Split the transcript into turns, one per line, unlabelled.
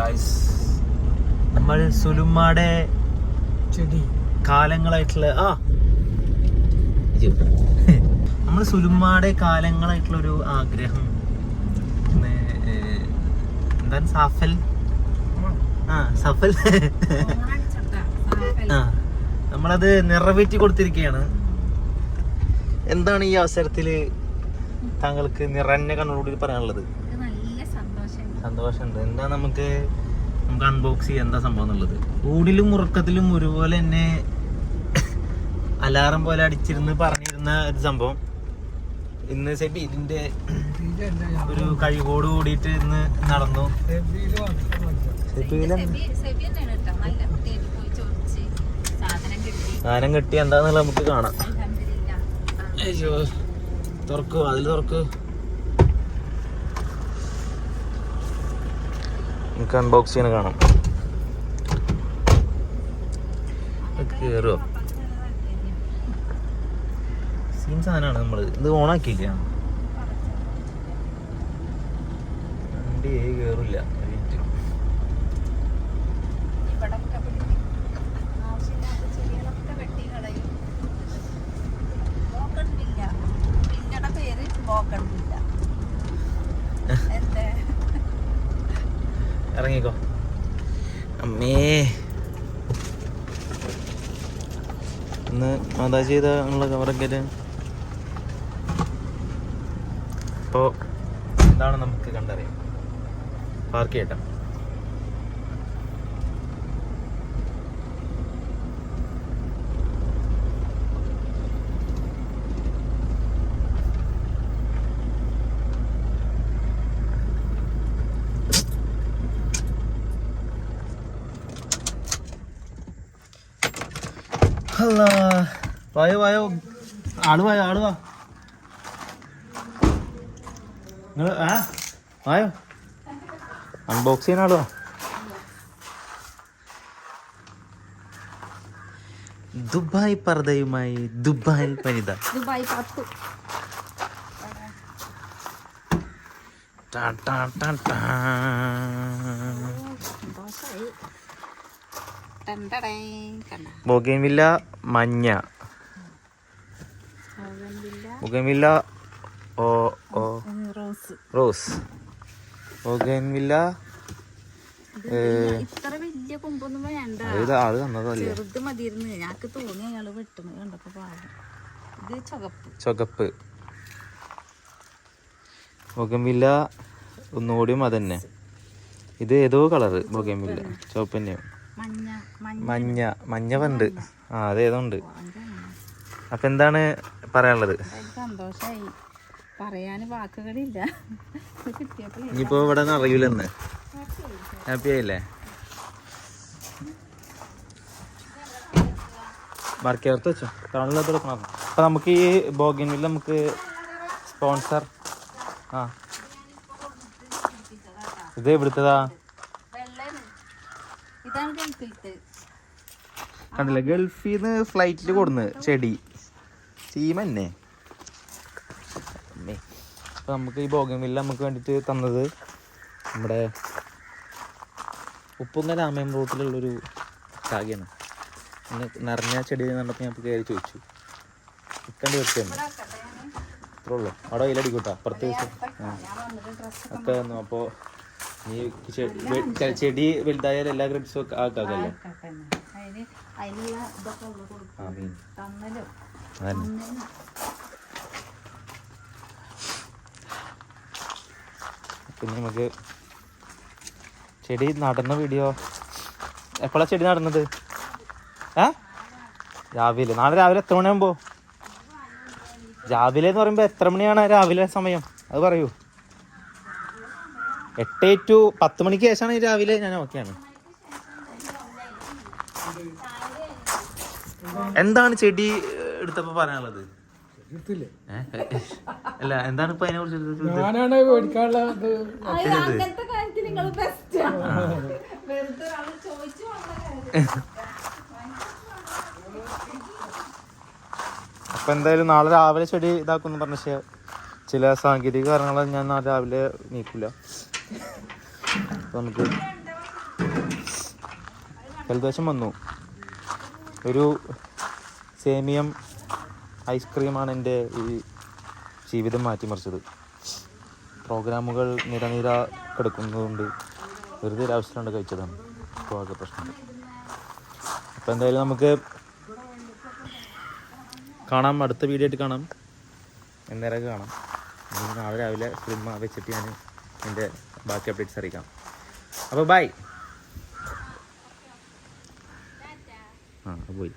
Guys, നമ്മൾ സുലുമാടെ ചെടി കാലങ്ങളായിട്ടുള്ള നമ്മൾ സുലുമാടെ കാലങ്ങളായിട്ടുള്ള ഒരു ആഗ്രഹം എന്താണ് സഫൽ നമ്മളത് നിറവേറ്റി കൊടുത്തിരിക്കുകയാണ്. എന്താണ് ഈ അവസരത്തില് താങ്കൾക്ക് നിറഞ്ഞ കണ്ണോടുകൂടി പറയാനുള്ളത്? സന്തോഷമുണ്ട്. എന്താ നമുക്ക് അൺബോക്സ് ചെയ്യാൻ എന്താ സംഭവം എന്നുള്ളത്. ഊടിലും ഉറക്കത്തിലും ഒരുപോലെ തന്നെ അലാറം പോലെ അടിച്ചിരുന്ന് പറഞ്ഞിരുന്ന ഒരു സംഭവം ഇന്ന് സെബി ഇതിന്റെ ഒരു കഴിവോട് കൂടിയിട്ട് ഇന്ന് നടന്നു. സാധനം കിട്ടി എന്താന്നുള്ള നമുക്ക് കാണാം. അയ്യോ, തുറക്ക്, അതിൽ തുറക്ക്. നമുക്ക് അൺബോക്സ് ചെയ്യണ കാണാം. കേറുവോ? സീൻ സാധനമാണ്. നമ്മള് ഇത് ഓണാക്കിയില്ല, വണ്ടി കേറില്ല. ഇറങ്ങിക്കോ അമ്മേ. ഇന്ന് മാതാ ചെയ്ത ഉള്ള കവറൊക്കെ അപ്പോൾ എന്താണ് നമുക്ക് കണ്ടറിയാം. പാർക്ക് ചെയ്യട്ടെ. വായോ വായോ, ആള് വായോ, ആള് വാ. നിങ്ങള് വായോ, അൺബോക്സ് ചെയ്യുന്ന ആള് വാ. ദുബായ് പർദയുമായി ദുബായ് വനിത. ബൊഗെൻവില്ല മഞ്ഞ, ബൊഗെൻവില്ല റോസ്, ബൊഗെൻവില്ല
ഇത്ര വലിയ കൊമ്പൊന്നും വേണ്ട.
അത് തന്നതല്ലേ,
ചെറുത് മതിയിരുന്നു. ഞങ്ങക്ക് തോന്നി അയാള് വെട്ടണത് കണ്ടപ്പോ പാവം. ഇത്
ചുവപ്പ് ബൊഗെൻവില്ല ഒന്നുകൂടിയും അതന്നെ. ഇത് ഏതോ കളറ് ബൊഗെൻവില്ല, ചുവപ്പ് തന്നെയാണ്. മഞ്ഞ പണ്ട് അതേതുണ്ട്. അപ്പൊ എന്താണ് പറയാനുള്ളത്?
സന്തോഷായി, പറയാന് വാക്കുകളില്ല.
ഇനിയിപ്പോ ഇവിടെ അറിയൂലെന്ന്. ഹാപ്പി ആയില്ലേ? മറക്കേർത്ത് വെച്ചോ, ടൗണിലത് കൊടുക്കണം. അപ്പൊ നമുക്ക് ഈ ബോഗൻവില്ല നമുക്ക് സ്പോൺസർ ഇത് എവിടുത്തതാ കണ്ടില്ലേ? ഗൾഫിൽ നിന്ന് ഫ്ലൈറ്റിൽ കൊടുന്ന് ചെടി ചീമന്നെ. അപ്പൊ നമുക്ക് ഈ ബോഗൻവില്ല നമുക്ക് വേണ്ടിട്ട് തന്നത് നമ്മുടെ ഉപ്പുങ്ങ രാമയം റൂട്ടിലുള്ളൊരു കാകയാണ്. ഇന്ന് നിറഞ്ഞ ചെടി കണ്ടപ്പോൾ ഞാൻ കയറി ചോദിച്ചു. ഇക്കണ്ടി വെച്ചാണ് അത്രേ ഉള്ളൂ. അവിടെ കയ്യിലടിക്കൂട്ടോ, അപ്പുറത്തെ ദിവസം ഒക്കെ വന്നു. അപ്പോൾ ഈ ചെടി വലുതായാലും എല്ലാ ക്രെഡിറ്റ്സും ഒക്കെ ആക്കാക്കല്ലേ. പിന്നെ നമുക്ക് ചെടി നടന്ന വീഡിയോ എപ്പോഴാ ചെടി നടന്നത്? രാവിലെ. നാളെ രാവിലെ എത്ര മണിയാകുമ്പോ? രാവിലെ എന്ന് പറയുമ്പോ എത്ര മണിയാണ് രാവിലെ സമയം അത് പറയൂ. 8 to 10 മണിക്ക് ശേഷമാണ് രാവിലെ. ഞാൻ ഓക്കെയാണ്. എന്താണ് ചെടി എടുത്തപ്പോ പറയാനുള്ളത്? അല്ല, എന്താണ് ഇപ്പൊ അതിനെ കുറിച്ച്? അപ്പൊ എന്തായാലും നാളെ രാവിലെ ചെടി ഇതാക്കുന്നു പറഞ്ഞ. ചില സാങ്കേതിക കാരണങ്ങളാൽ ഞാൻ രാവിലെ നീക്കില്ല. നമുക്ക് ജലദോഷം വന്നു. ഒരു സേമിയം ഐസ്ക്രീമാണ് എൻ്റെ ഈ ജീവിതം മാറ്റിമറിച്ചത്. പ്രോഗ്രാമുകൾ നിരനിര കിടക്കുന്നതുകൊണ്ട് വെറുതെ ഒരു ആവശ്യം കൊണ്ട് കഴിച്ചതാണ്. ഇപ്പോൾ ആകെ പ്രശ്നമുണ്ട്. അപ്പോൾ എന്തായാലും നമുക്ക് കാണാം, അടുത്ത വീഡിയോ ആയിട്ട് കാണാം. എന്നേരമൊക്കെ കാണാം. നാളെ രാവിലെ ഫിലിം വെച്ചിട്ട് ഞാൻ എൻ്റെ ബാക്കി അപ്ഡേറ്റ്സ് അറിയിക്കാം. അപ്പോൾ ബൈ. പോയി.